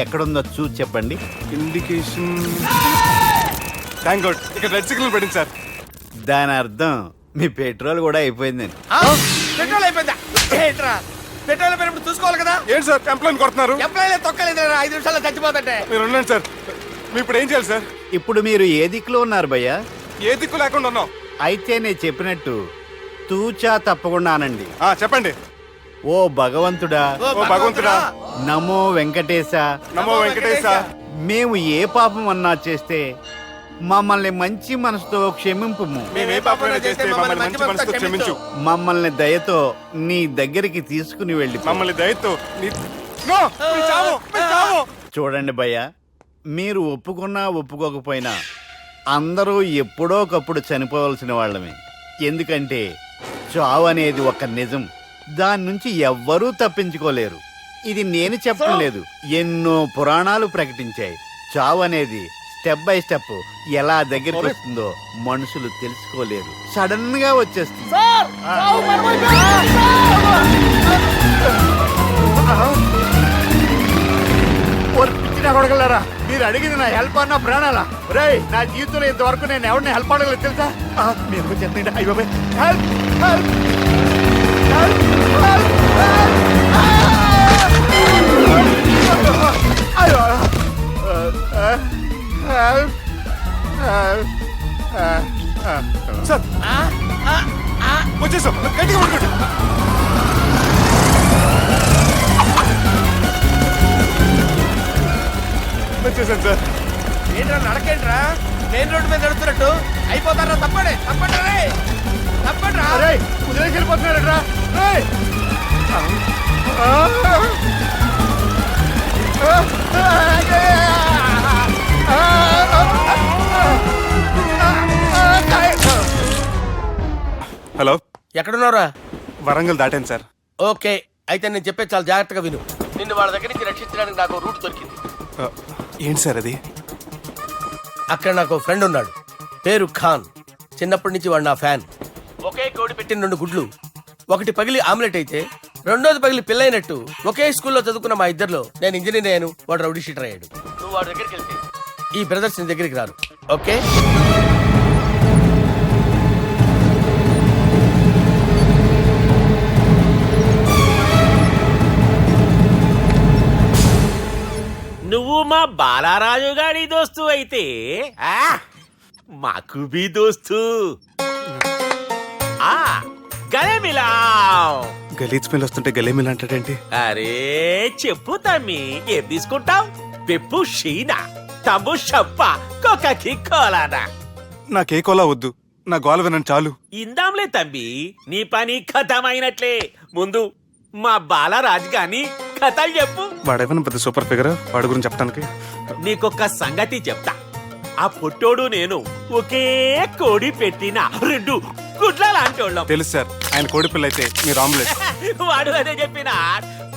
ఎక్కడుందో చూసి చెప్పండి. ఇండికేషన్. థ్యాంక్ గాడ్, ఇక్కడ రెడ్ సిగ్నల్ పడింది సార్. దాని అర్థం మీ పెట్రోల్ కూడా అయిపోయిందని. పెట్రోల్ అయిపోయిందా? ఏంట్రా పెట్రోల్ అయిపోయినప్పుడు చూసుకోవాలి కదా. ఏంటి సార్ ఎంప్లాయ్ కొడుతున్నారు? ఎంప్లాయీ తొక్కలేదు, 5 నిమిషాల్లో చచ్చిపోతుంటే. మీరు ఉండండి సార్. మీరు ఇప్పుడు ఏం చేయాలి సార్? ఇప్పుడు మీరు ఏ దిక్కులో ఉన్నారు భయ్యా? ఏ దిక్కు లేకుండా ఉన్నాం. అయితే నేను చెప్పినట్టు తూచా తప్పకుండా అనండి. చెప్పండి. ఓ భగవంతుడా, ఓ భగవంతుడా, నమో వెంకటేశ, నమో వెంకటేశ. మేము ఏ పాపం అన్నా చేస్తే మమ్మల్ని మంచి మనసుతో క్షమింపు. మేము ఏ పాపమైనా చేస్తే మమ్మల్ని మంచి మనసుతో క్షమించు. మమ్మల్ని దయతో నీ దగ్గరికి తీసుకుని వెళ్ళి. మమ్మల్ని దయతో చూడండి భయ్యా, మీరు ఒప్పుకున్నా ఒప్పుకోకపోయినా అందరూ ఎప్పుడో ఒకప్పుడు చనిపోవలసిన వాళ్ళమే. ఎందుకంటే చావు అనేది ఒక నిజం, దాని నుంచి ఎవ్వరూ తప్పించుకోలేరు. ఇది నేను చెప్పడం లేదు, ఎన్నో పురాణాలు ప్రకటించాయి. చావు అనేది స్టెప్ బై స్టెప్ ఎలా దగ్గరికి వస్తుందో మనుషులు తెలుసుకోలేరు, సడన్ గా వచ్చేస్తుంది. కొడగలరా, మీరు అడిగింది నా హెల్ప్ అన్న ప్రాణాలా? రే, నా జీవితంలో ఇంతవరకు నేను ఎవరిని హెల్ప్ అడగలేదు తెలుసా? మీరు చెప్పండి. అయ్యో హెల్ప్ హెల్ప్ సార్ వచ్చేసాం, గట్టిగా పడుకోండి. వచ్చేసాను సార్. ఏంట్రా నడకేంట్రా? మెయిన్ రోడ్డు మీద నడుస్తున్నట్టు అయిపోతారా? తప్పండి తప్పండి రా. కుదిరేసి వెళ్ళిపోతున్నాడరా. హలో, ఎక్కడున్నారా? వరంగల్ దాటాను సార్. ఓకే, అయితే నేను చెప్పేది చాలా జాగ్రత్తగా విను. నిన్ను వాళ్ళ దగ్గర నుంచి రక్షించడానికి నాకు రూట్ దొరికింది. ఏంటి సార్ అది? అక్కడ నాకు ఫ్రెండ్ ఉన్నాడు, పేరు ఖాన్. చిన్నప్పటి నుంచి వాడు నా ఫ్యాన్. ఒకే కోడి పెట్టిన 2 గుడ్లు, ఒకటి పగిలి ఆమ్లెట్ అయితే రెండోది పగిలి పిల్లైనట్టు ఒకే స్కూల్లో చదువుకున్న మా ఇద్దరిలో నేను ఇంజనీర్ అయ్యాను, వాడు రౌడీ షీటర్ అయ్యాడు. నువ్వు వాడి దగ్గరికి వెళ్తే ఈ బ్రదర్స్ నీ దగ్గరికి రారు. ఓకే? నువ్వు మా బాలారాజు గారి దోస్తు అయితే మాకు బి దోస్తు. గలే మిలావ్. గలీజ్ స్మెల్ వస్తుంటే గలేమిల్ అంటాడేంటి? అరే చెప్పు తమ్మి, ఏం తీసుకుంటావు? పెప్పు షీనా, తమ్ము షప్ప, కొకకి కోలానా? నాకే కోలా వద్దు, నా గోల వినండి చాలు. ఇందాంలే తమ్మి, నీ పని ఖతమైనట్లే. ముందు మా బాలరాజు గాని కథలు చెప్పు. వాడేమైనా పెద్ద సూపర్ ఫిగర్, వాడి గురించి చెప్పడానికి. నీకొక్క సంగతి చెప్తా. ఆ పుట్టోడు నేను ఒకే కోడి పెట్టిన రెండు గుడ్ల లాంటి వాళ్ళం. తెలుసు సార్, ఆయన కోడి పిల్ల అయితే మీరు ఆమ్లెట్. వాడు అదే చెప్పిన.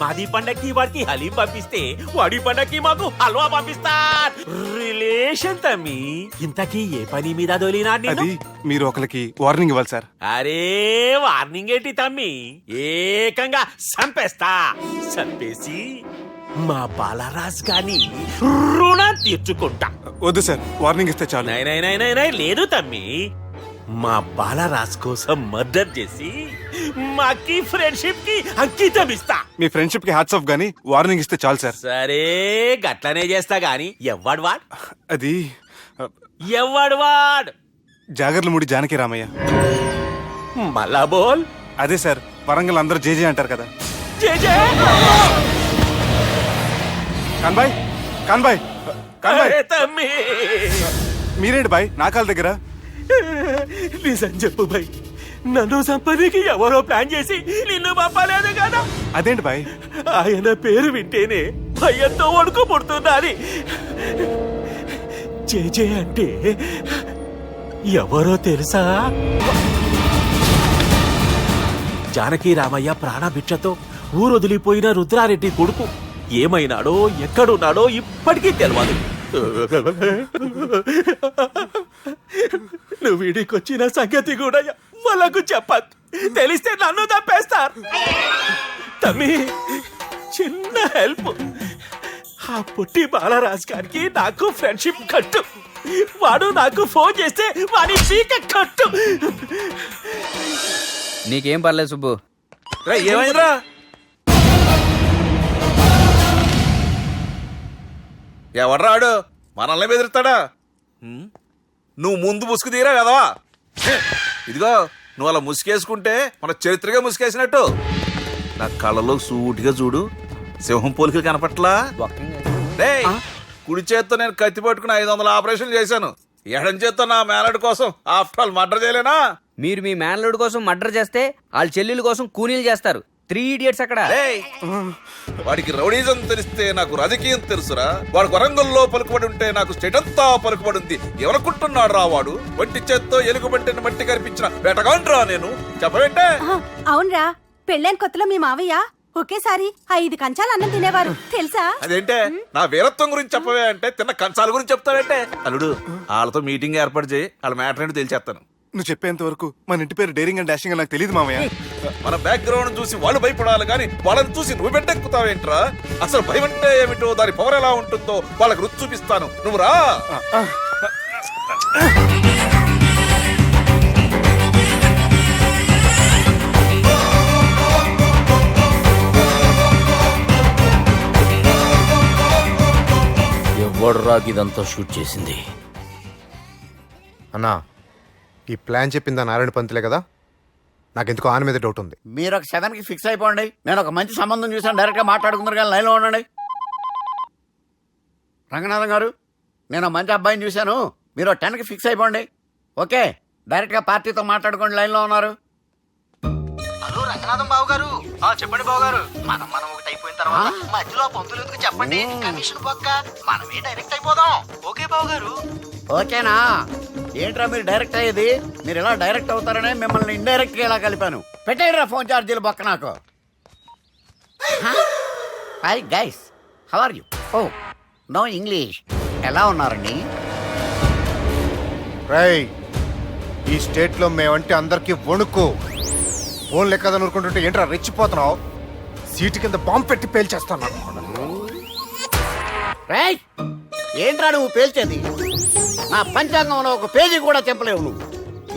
మాది పండక్కి వాడికి హలీం పంపిస్తే వాడి పండక్కి మాకు హల్వా పంపిస్తా. రిలేషన్ తమ్మి. ఇంతకీ ఏ పని మీద దొలినా? అది మీరు ఒకరికి వార్నింగ్ ఇవ్వాలి సార్. అరే వార్నింగ్ ఏంటి తమ్మి, ఏకంగా సంపేస్తా. సంపేసి మా బాలరాజ్ గాని రుణం తీర్చుకుంటా. వద్దు సార్, వార్నింగ్ ఇస్తే చాలు. నై లేదు తమ్మి, మా బాలరాజ్ కోసం మర్డర్ చేసి మాకి ఫ్రెండ్షిప్ కి అంకితం ఇస్తా. మీ ఫ్రెండ్షిప్ కి హ్యాట్స్ ఆఫ్ గానీ వార్నింగ్ ఇస్తే చాలు సార్. సరే గట్లనే చేస్తా గాని ఎవ్వడు వాడ్? అది ఎవ్వడు వాడ్? జాగర్లమూడి జానకి రామయ్య. మళ్ళా బోల్. అదే సార్, వరంగల్ అందరూ జేజే అంటారు కదా. జేజే కాన్బాయ్, కాన్బాయ్, కాన్బాయ్. తమ్మి మీరేంటి బాయ్ నా కాళ్ళ దగ్గర? నిజం చెప్పు బాయ్, నన్ను సంపదికి ఎవరో ప్లాన్ చేసి నిన్ను పంపలేదు కదా? అదేంటి బాయ్? ఆయన పేరు వింటేనే భయంతో వణుకు పుడుతున్నది. జేజే అంటే ఎవరో తెలుసా? జానకి రామయ్య ప్రాణభిక్షతో ఊరొదిలిపోయిన రుద్రారెడ్డి కొడుకు. ఏమైనాడో ఎక్కడున్నాడో ఇప్పటికీ తెలియదు. నువ్వు వీడికొచ్చిన సంగతి కూడా వాళ్ళకు చెప్పదు. తెలిస్తే నన్ను తప్పేస్తారు. తమ్మి చిన్న హెల్ప్, ఆ పుట్టి బాలరాజ్ గారికి నాకు ఫ్రెండ్షిప్ కట్టు. వాడు నాకు ఫోన్ చేస్తే వాడి పీక కట్టు. నీకేం పర్లేదు సుబ్బు. ఏమైందిరా? ఎవడ్రాడు మనల్ని బెదిరిస్తాడా? నువ్వు ముందు ముసుగు తీరా కదా. ఇదిగో నువ్వు అలా ముసుకేసుకుంటే మన చరిత్రగా ముసుకేసినట్టు. నా కళ్ళలో సూటిగా చూడు, సింహం పోలికలు కనపట్లా? కుడి చేత్తో నేను కత్తి పట్టుకుని 500 ఆపరేషన్లు చేశాను. ఎడం చేత్తో నా మేనడు కోసం ఆఫ్టర్ ఆల్ మర్డర్ చేయలేనా? మీరు మీ మేనల్లుడి కోసం మర్డర్ చేస్తే వాళ్ళ చెల్లెల కోసం కూనీలు చేస్తారు. 3 ఇడియట్స్ అక్కడ. వాడికి రౌడీజం తెలిస్తే నాకు రాజకీయం తెలుసురా. వాడు వరంగల్లో పలుకుబడి ఉంటే నాకు స్టేట్ అంతా పలుకుబడి ఉంది. ఎవరనుకుంటున్నాడు రా వాడు? వట్టి చేత్తో ఎలుగుబంటిని మట్టి కనిపించిన వేటగాండ్రా నేను. చెప్పవేంటే? అవునరా, పెళ్ళైన కొత్తలో మీ మావయ్య ఒకేసారి 5 కంచాలు అన్నం తినేవారు తెలుసా? అదేంటే నా వీరత్వం గురించి చెప్పవే అంటే తిన్న కంచాల గురించి చెప్తావేంటే? అల్లుడు వాళ్ళతో మీటింగ్ ఏర్పాటు చేయి, వాళ్ళ మ్యాటర్ ఏంటో తెలిచేస్తాను. నువ్వు చెప్పేంత వరకు మన ఇంటి పేరు డేరింగ్ అండ్ డాషింగ్ నాకు తెలియదు మామయ్య. మన బ్యాక్గ్రౌండ్ చూసి వాళ్ళు భయపడాలి కానీ వాళ్ళని చూసి నువ్వు బిడ్డెక్కుతావేంట్రా? అసలు భయం అంటే ఏమిటో, దాని పవర్ ఎలా ఉంటుందో వాళ్ళకి రుచి చూపిస్తాను. నువ్వు రా. ఎవడు రాగిదంతా షూట్ చేసింది? అన్నా, ఈ ప్లాన్ చెప్పిందా నారాయణ పంతులే కదా? నాకెందుకు ఆయన మీద డౌట్ ఉంది. మీరు ఒక 7కి ఫిక్స్ అయిపోండి. నేను ఒక మంచి సంబంధం చూసాను, డైరెక్ట్ గా మాట్లాడుకుందరు కానీ లైన్లో ఉండండి. రంగనాథం గారు, నేను మంచి అబ్బాయిని చూశాను, మీరు 10కి ఫిక్స్ అయిపోండి. ఓకే, డైరెక్ట్ గా పార్టీతో మాట్లాడుకోండి. లైన్లో ఉన్నారు. హలో రంగనాథం బాబు గారు. చెప్పండి బాబు గారు. మనం ఒకటి అయిపోయిన తర్వాత మధ్యలో పంతులు ఎందుకు చెప్పండి? కమిషన్ పక్క మనమే డైరెక్ట్ అయిపోదాం. ఓకే బాబు గారు. ఓకేనా? ఏంట్రా మీరు డైరెక్ట్ అయ్యేది? మీరు ఇలా డైరెక్ట్ అవుతారనే మిమ్మల్ని ఇండైరెక్ట్ గా ఇలా కలిపాను. పెట్టేయరా ఫోన్ ఛార్జీలు బొక్క నాకు. Hi guys, how are you? Oh no English. ఎలా ఉన్నారండి? రేయ్, ఈ స్టేట్ లో మేమంటే అందరికి వణుకు. ఫోన్ లెక్క అనుకుంటుంటే ఏంట్రా రెచ్చిపోతున్నావు? సీటు కింద బాంబు పెట్టి పేల్చేస్తాను. రేయ్, ఏంట్రా నువ్వు పేల్చేది? నా పంచాంగంలో ఒక పేజీ కూడా చెప్పలేవు నువ్వు.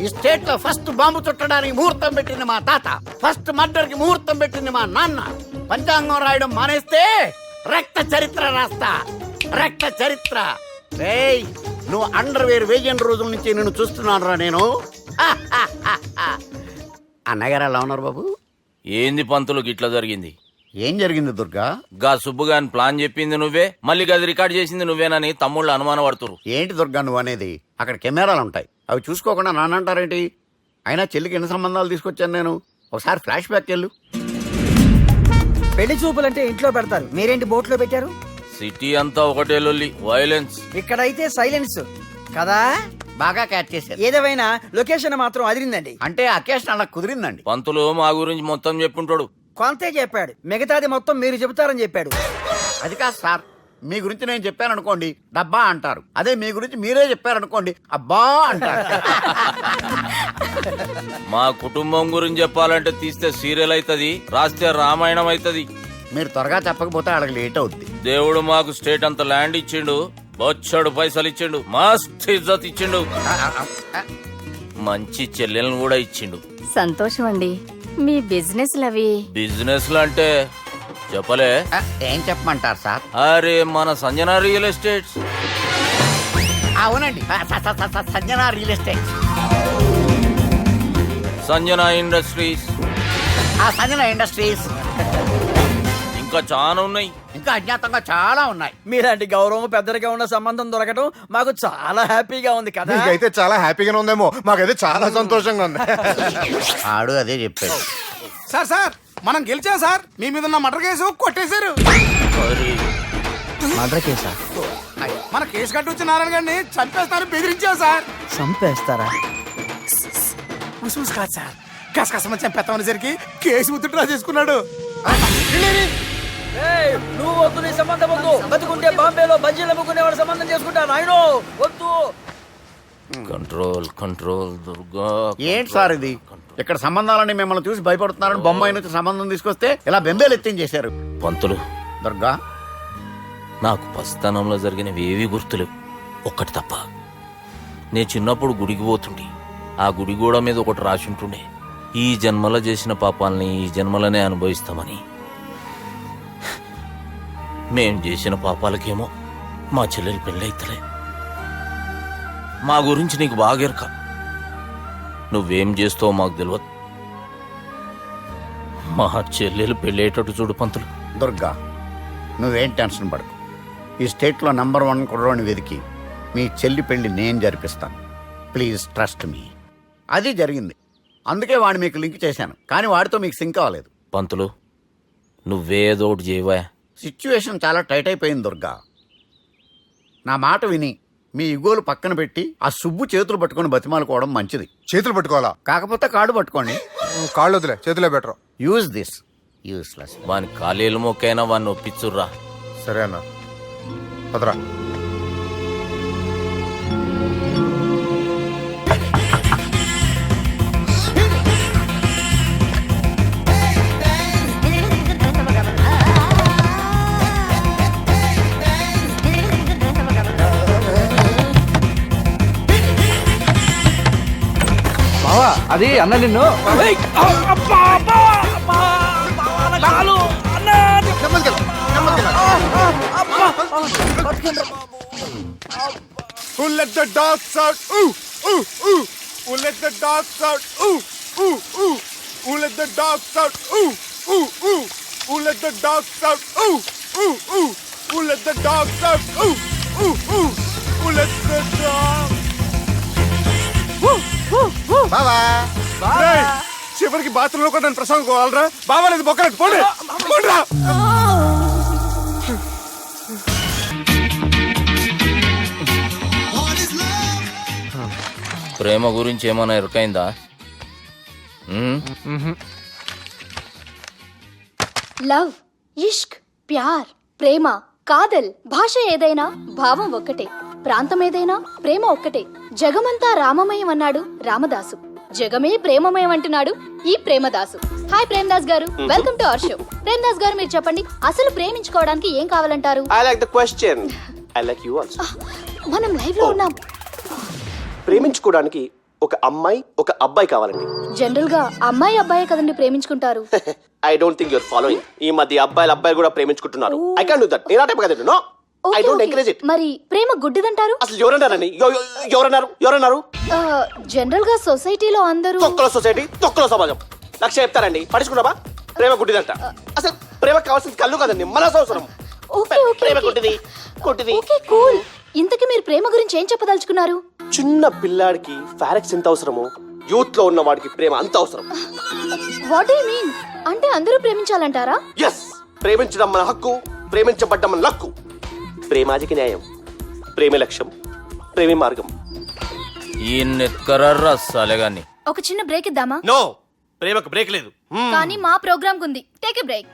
ఈ స్టేట్ లో ఫస్ట్ బాంబు చుట్టడానికి ముహూర్తం పెట్టింది మా తాత, ఫస్ట్ మర్డర్ కి ముహూర్తం పెట్టింది మా నాన్న. పంచాంగం రాయడం మానేస్తే రక్త చరిత్ర రాస్తా, రక్త చరిత్ర. రేయ్, నువ్వు అండర్ వేర్ వేయని రోజుల నుంచి నేను చూస్తున్నాను రా నేను. అన్నగారు ఎలా ఉన్నారు బాబు? ఏంది పంతులు గిట్లా జరిగింది? ఏం జరిగింది దుర్గా? గా సుబ్బుగాని ప్లాన్ చెప్పింది నువ్వే, మళ్ళీ గది రికార్డ్ చేసింది నువ్వేనని తమ్ముళ్ళు అనుమాన పడుతురు. ఏంటి దుర్గా నువ్వు అనేది? అక్కడ కెమెరాలు ఉంటాయి, అవి చూసుకోకుండా నానంటారేంటి? అయినా చెల్లికి ఎన్ని సంబంధాలు తీసుకొచ్చాను నేను. ఒకసారి ఫ్లాష్ బ్యాక్ వెళ్ళు. పెళ్లి చూపులంటే ఇంట్లో పెడతారు, మీరేంటి బోట్లో పెట్టారు? సిటీ అంతా ఒకటే లొల్లి, వైలెన్స్. ఇక్కడైతే సైలెన్స్ కదా. బాగా క్యాచ్ చేశారు. ఏదేమైనా లొకేషన్ మాత్రం అదిరిందండి. అంటే అకేషన్ అలా కుదిరిందండి. పంతులు మా గురించి మొత్తం చెప్పుంటాడు. కొంతే చెప్పాడు, మిగతాది మొత్తం మీరు చెబుతారని చెప్పాడు. అది కాదు సార్, మీ గురించి నేను చెప్పాననుకోండి డబ్బా అంటారు, అదే మీ గురించి మీరే చెప్పారనుకోండి అబ్బా అంటారు. మా కుటుంబం గురించి చెప్పాలంటే తీస్తే సీరియల్ అవుతుంది, రాస్తే రామాయణం అవుతుంది. మీరు త్వరగా చెప్పకపోతే అడగ లేట్ అవుద్ది. దేవుడు మాకు స్టేట్ అంత ల్యాండ్ ఇచ్చిండు, బొచ్చడు పైసలు ఇచ్చిండు, మస్త్ ఇజ్జత్ ఇచ్చిండు, మంచి చెల్లెలను కూడా ఇచ్చిండు. సంతోషం అండి. మీ బిజినెస్ లవి బిజినెస్ లు అంటే చెప్పలే. ఏం చెప్పమంటారు సార్? అరే మన సంజన రియల్ ఎస్టేట్స్. అవునండి, Sanjana real estate, Sanjana industries, Sanjana industries, ఇంకా చాలా ఉన్నాయి. ఇంకా అజ్ఞాతంగా చాలా ఉన్నాయి. మీలాంటి గౌరవం పెద్దరిగా ఉన్న సంబంధం దొరకడం మాకు చాలా హ్యాపీగా ఉంది కదా. మీకైతే చాలా హ్యాపీగానే ఉందేమో, మాకైతే చాలా సంతోషంగా ఉంది. ఆడు అదే చెప్పాడు. సార్ సార్, మనం గెలిచాం సార్. మీ మీద ఉన్న మర్డర్ కేసు కొట్టేశారు. మర్డర్ కేసా? మన కేసు కట్టి వచ్చిన నారాయణ గారిని చంపేస్తారని బెదిరించాం సార్. చంపేస్తారా? కాదు సార్, కసకసమని చంపేస్తామనేసరికి కేసు ముద్దు డ్రా చేసుకున్నాడు. నువ్వు వద్దు, నీ సంబంధం వద్దు. బతుకుంటే బాంబేలో బజ్జీలు అమ్ముకునే వాడు సంబంధం చేసుకుంటా నాయనో, వద్దు. Control control Durga. ఏంటి సార్ ఇది? ఇక్కడ సంబంధాలని మిమ్మల్ని చూసి భయపడుతున్నారని బొంబాయి నుంచి సంబంధం తీసుకొస్తే ఇలా బెంబేలు ఎత్తించేశారు. పంతులు, దుర్గా, నాకు పసితనంలో జరిగినవి ఏవి గుర్తులేవు, ఒక్కటి తప్ప. నేను చిన్నప్పుడు గుడికి పోతుండే, ఆ గుడి గోడ మీద ఒకటి రాసి ఉంటుండే, ఈ జన్మలో చేసిన పాపాలని ఈ జన్మలనే అనుభవిస్తామని. మేం చేసిన పాపాలకేమో మా చెల్లెలు పెళ్ళైతలే. మా గురించి నీకు బాగెరక, నువ్వేం చేస్తావో మాకు తెలియదు. మా చెల్లెలు పెళ్ళేటట్టు చూడు పంతులు. దుర్గా, నువ్వేం టెన్షన్ పడకు. ఈ స్టేట్లో నంబర్ 1 కుర్రోని వెతికి మీ చెల్లి పెళ్లి నేను జరిపిస్తాను. Please trust me. అది జరిగింది, అందుకే వాడిని మీకు లింక్ చేశాను, కానీ వాడితో మీకు సింక్ అవ్వలేదు. పంతులు, నువ్వేదో ఒకటి చేయవా. సిచ్యువేషన్ చాలా టైట్ అయిపోయింది దుర్గా. నా మాట విని మీ ఇగోలు పక్కన పెట్టి ఆ సుబ్బు చేతులు పట్టుకొని బతిమాలుకోవడం మంచిది. చేతులు పట్టుకోవాలా? కాకపోతే కాళ్ళు పట్టుకోండి. కాళ్ళు వదిలే, చేతులే బెటర్. Use this. యూస్లెస్. వాని కాలేలు మొక్కైనా వాడిని ఒప్పించుర్రా. సరే అన్న, పదరా. అది అన్న నిన్ను Who let the dogs out? Ooh, ooh, ooh. Who let the dogs out? Ooh, ooh, ooh. Who let the dogs out? Ooh, ooh, ooh. Who let the dogs out? Ooh, ooh, ooh. Who let the dogs out? Ooh, ooh, ooh. Who let the dogs? బావా, చివరికి బాత్రూమ్ లో కూడా నన్ను ప్రసంగోవాలరా? బావా లేదు బొక్కలేదు, పోండి పోండిరా. ప్రేమ గురించి ఏమైనా ఎరుకైందా? లవ్, ఇష్క్, ప్యార్, ప్రేమ, కాదల్, భాష ఏదైనా భావం ఒక్కటే, ప్రాంతం ఏదైనా ప్రేమ ఒక్కటే. జగమంతా రామమయం అన్నాడు రామదాసు. జగమే ప్రేమమయమంటున్నాడు ఈ ప్రేమదాసు. హాయ్ ప్రేమదాస్ గారు, welcome to our show. Premadasa గారు మీరు చెప్పండి, అసలు ప్రేమించుకోవడానికి ఏం కావాలంటారు? I like the question. I like you also. మనం లైవ్ లో ఉన్నాం. ప్రేమించుకోవడానికి ఒక అమ్మాయి ఒక అబ్బాయి కావాలండి. జనరల్ గా అమ్మాయి అబ్బాయే కదండి ప్రేమించుకుంటారు. I don't think your following. ఈ మధ్య అబ్బాయిలు కూడా ప్రేమించుకుంటున్నారు. I can't do that. నేను ఆ టైప్ కదండి. No, I don't encourage it. మరి ప్రేమ గుడ్డిదంటారు? అసలు ఎవరన్నారండి? ఎవరన్నారు? జనరల్ గా సొసైటీలో అందరూ తొక్కలో సొసైటీ, తొక్కలో సమాజం లక్ష్య చెప్తారండి. పడుచుకున్నావా? ప్రేమ గుడ్డిదంట. అసలు ప్రేమ కావాల్సింది కళ్ళు కదండి, మనసు అవసరం. ప్రేమ గుడ్డిది. Okay cool. ఇంతకీ మీరు ప్రేమ గురించి ఏం చెప్పదలుచుకున్నారు? చిన్న పిల్లాడికి ఫారెక్స్ ఎంత అవసరమో యూత్ లో ఉన్న వాడికి ప్రేమ అంత అవసరం. What do you mean? అంటే అందరూ ప్రేమించాలంటారా? ఎస్, ప్రేమించడం మన హక్కు, ప్రేమించబడ్డం మన లక్కు. ప్రేమాజికి న్యాయం, ప్రేమే లక్ష్యం, ప్రేమే మార్గం. ఈ నెత్కరర్రా సాలెగాన్ని. ఒక చిన్న బ్రేక్ ఇద్దామా? నో, ప్రేమకు బ్రేక్ లేదు. కానీ మా ప్రోగ్రామ్ ఉంది. Take a break.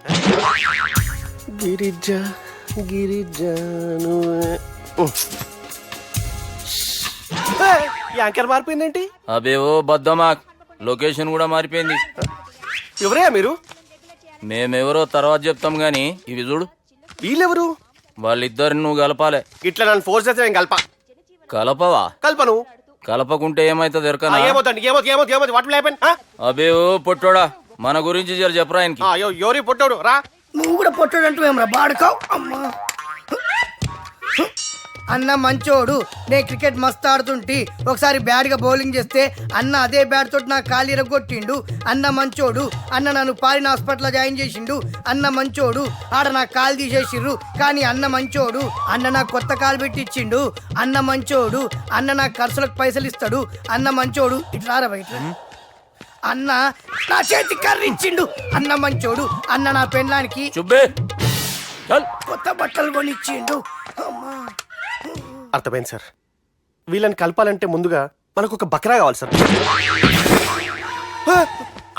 యాంకర్ మారిపోయిందేంటి? అబే ఓ బద్దమా, లొకేషన్ కూడా మారిపోయింది. ఎవరయ్యా మీరు? మేమెవరో తర్వాత చెప్తాం గాని ఇవి చూడు. వీళ్ళెవరు? వాళ్ళిద్దరిని నువ్వు కలపాలే. ఇట్లా నన్ను ఫోర్స్ చేస్తే నేను కలపవా? కల్పను. కలపకుంటే ఏమైతుంది ఎరకనా? ఏమవుతుంది? What will happen? అబే ఓ పొట్టోడా, మన గురించి జర చెప్పరా ఆయనకి. ఎవరి పొట్టాడు రా. నువ్వు కూడా పొట్టాడు అంటూ ఏమరా బాడుకావు. అమ్మా అన్న మంచోడు. నేను క్రికెట్ మస్తు ఆడుతుంటి. ఒకసారి బ్యాట్ గా బౌలింగ్ చేస్తే అన్న అదే బ్యాట్ తోటి నా కాలు ఇరగొట్టిండు. అన్న మంచోడు. అన్న నన్ను పాలిన హాస్పిటల్ జాయిన్ చేసిండు. అన్న మంచోడు. ఆడ నా కాలు తీసేసిర్రు కానీ అన్న మంచోడు. అన్న నాకు కొత్త కాలు పెట్టిచ్చిండు. అన్న మంచోడు. అన్న నాకు ఖర్చులకు పైసలు ఇస్తాడు. అన్న మంచోడు. ఇట్లా బయట అన్న నా చేతి కర్రీ ఇచ్చిండు. అన్న మంచోడు. అన్న నా పెళ్ళానికి కొత్త బట్టలు కొనిచ్చిండు. అమ్మా అర్థమైంది సార్. వీళ్ళని కలపాలంటే ముందుగా మనకు ఒక బక్రా కావాలి సార్.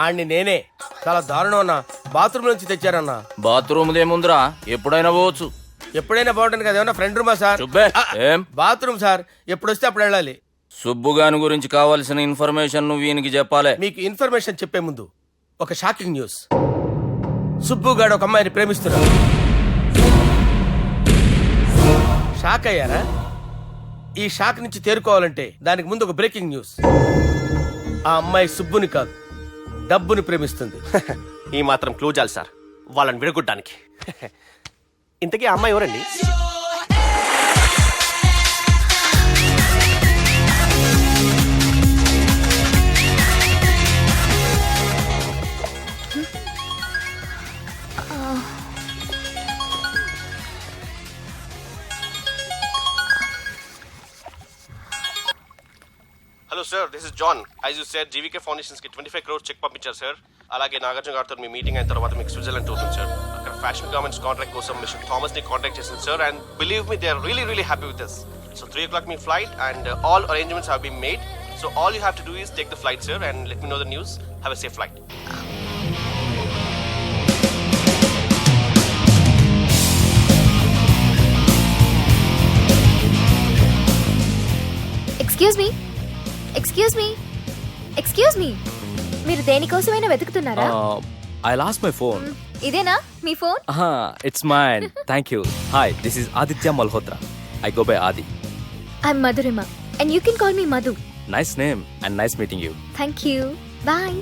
ఆడిని నేనే. చాలా దారుణం అన్న. బాత్రూమ్ నుంచి తెచ్చారన్నా. బాత్రూమ్ ఏముందిరా, ఎప్పుడైనా పోవచ్చు. ఎప్పుడైనా బాగుంటుంది కదా. ఏమన్నా ఫ్రెండ్ రూమా సార్? ఏం బాత్రూమ్ సార్, ఎప్పుడు వస్తే అప్పుడు వెళ్ళాలి. సుబ్బుగాని గురించి కావాల్సిన ఇన్ఫర్మేషన్ నువ్వు వీనికి చెప్పాలి. మీకు ఇన్ఫర్మేషన్ చెప్పే ముందు ఒక షాకింగ్ న్యూస్. సుబ్బుగాడు ఒక అమ్మాయిని ప్రేమిస్తున్నాడు. షాక్ అయ్యారా? ఈ షాక్ నుంచి తేరుకోవాలంటే దానికి ముందు ఒక బ్రేకింగ్ న్యూస్. ఆ అమ్మాయి సుబ్బుని కాదు, డబ్బుని ప్రేమిస్తుంది. ఈ మాత్రం క్లూ చాలు సార్ వాళ్ళని విడగొట్టడానికి. ఇంతకీ ఆ అమ్మాయి ఎవరండి? Hello sir, this is John. As you said GVK foundations కి 25 crores చెక్ పంపించారు సార్. అలాగే నాగార్జున గారితో మీ మీటింగ్ అయిన తర్వాత మీకు స్విట్జర్లాండ్ టూర్ ఉంది సార్. అక్కడ ఫ్యాషన్ గార్మెంట్స్ కాంట్రాక్ట్ కోసం మిస్టర్ థామస్ ని కాంటాక్ట్ చేసింది sir. And believe me, they are really happy with this. So 3 o'clock మీ flight and all arrangements have been made. So all you have to do is take the flight sir and let me know the news. Have a safe flight. Excuse me మీరు దేనికోసమైనా వెతుకుతున్నారా? I lost my phone. ఇదేనా మీ phone? It's mine. Thank you. Hi, this is Aditya Malhotra. I go by Adi. I'm Madhurima and you can call me Madhu. Nice name and nice meeting you. Thank you. Bye.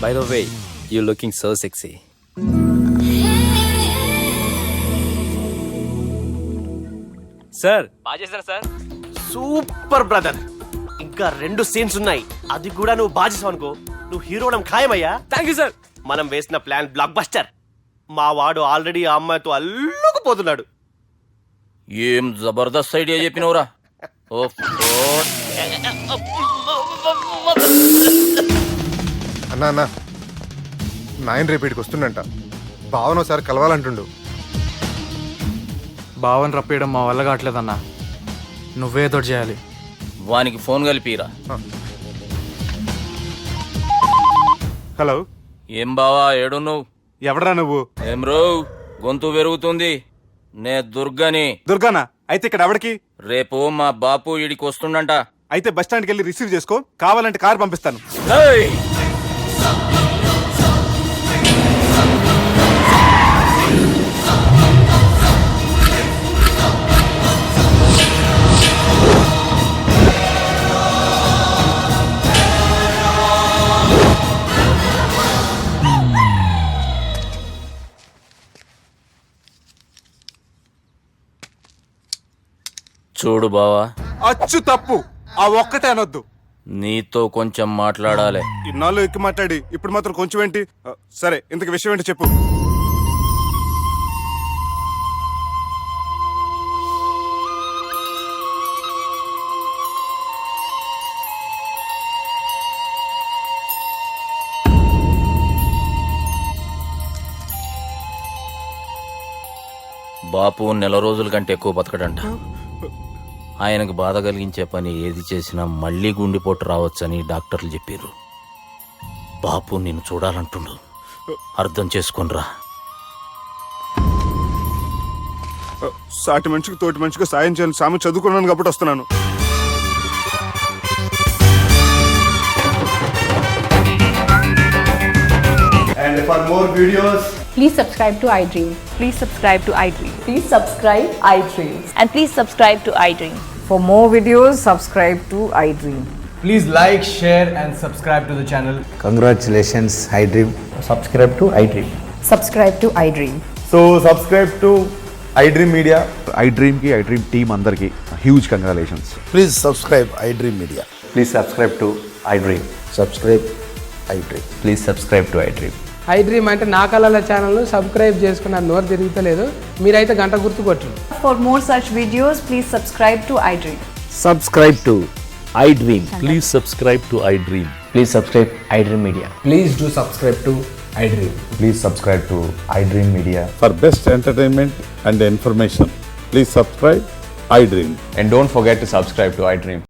By the way, you looking so sexy. Sir బాగా చేశారు సార్. Super brother. ఇంకా 2 సీన్స్ ఉన్నాయి. అది కూడా నువ్వు బాగా చేసావు అనుకో, నువ్వు హీరోడం ఖాయమయ్యా. Thank you sir. మనం వేసిన ప్లాన్ బ్లాక్ బస్టర్. మా వాడు ఆల్రెడీ ఆ అమ్మాయితో అల్లుకుపోతున్నాడు. ఏం జబర్దస్త్ ఐడియా చెప్పినవురా. అన్నా నాయన రేపు ఇక్కడికి వస్తుండంట. భావన ఒకసారి కలవాలంటుండు. భావన రప్పేయడం మా వల్ల కావట్లేదన్నా. నువ్వేదో చేయాలి. వానికి ఫోన్ కలిపిరా. హలో, ఏం బావా ఏడున్నావు? ఎవడరా నువ్వు? ఏం రో గొంతు పెరుగుతుంది. నే దుర్గని. దుర్గానా? అయితే ఇక్కడ ఎవడికి? రేపు మా బాపు ఈడికి వస్తుండంట. అయితే బస్ స్టాండ్కి వెళ్ళి రిసీవ్ చేసుకో, కావాలంటే కార్ పంపిస్తాను. ఏయ్! చూడు బావా, అచ్చు తప్పు, ఆ ఒక్కటే అనొద్దు. నీతో కొంచెం మాట్లాడాలి. ఇన్నాళ్ళు ఎక్కి మాట్లాడి ఇప్పుడు మాత్రం కొంచెం ఏంటి? సరే, ఇంతకు విషయం ఏంటి చెప్పు. బాపు నెల రోజుల కంటే ఎక్కువ బతకడంట. ఆయనకు బాధ కలిగించే పని ఏది చేసినా మళ్ళీ గుండెపోటు రావచ్చని డాక్టర్లు చెప్పారు. బాపు నిన్ను చూడాలంటుండు, అర్థం చేసుకునిరా. సాటి మనిషికి తోటి మనిషికి సాయం చేయాలని సామె చదువుకున్నాను కాబట్టి వస్తున్నాను. And for more videos, Please subscribe to iDream. Please subscribe to iDream. Please subscribe iDream. And please subscribe to iDream. For more videos, subscribe to iDream. Please like, share and subscribe to the channel. congratulations, iDream. Subscribe to iDream. Subscribe to iDream. So subscribe to iDream Media. iDream కి iDream టీమ్ అందరికి huge congratulations. Please subscribe iDream media. Please subscribe to iDream. Subscribe iDream. Please subscribe to iDream. iDream అంటే నా కళల ఛానల్ను సబ్స్క్రైబ్ చేసుకున్న నోరు తిరుగుతలేదు, మీరైతే గంట గుర్తు కొట్టండి. For more such videos, please subscribe to iDream. Subscribe to iDream. Please subscribe to iDream. Please subscribe iDream Media. Please do subscribe to iDream. Please subscribe to iDream Media. For best entertainment and information, please subscribe iDream. And don't forget to subscribe to iDream.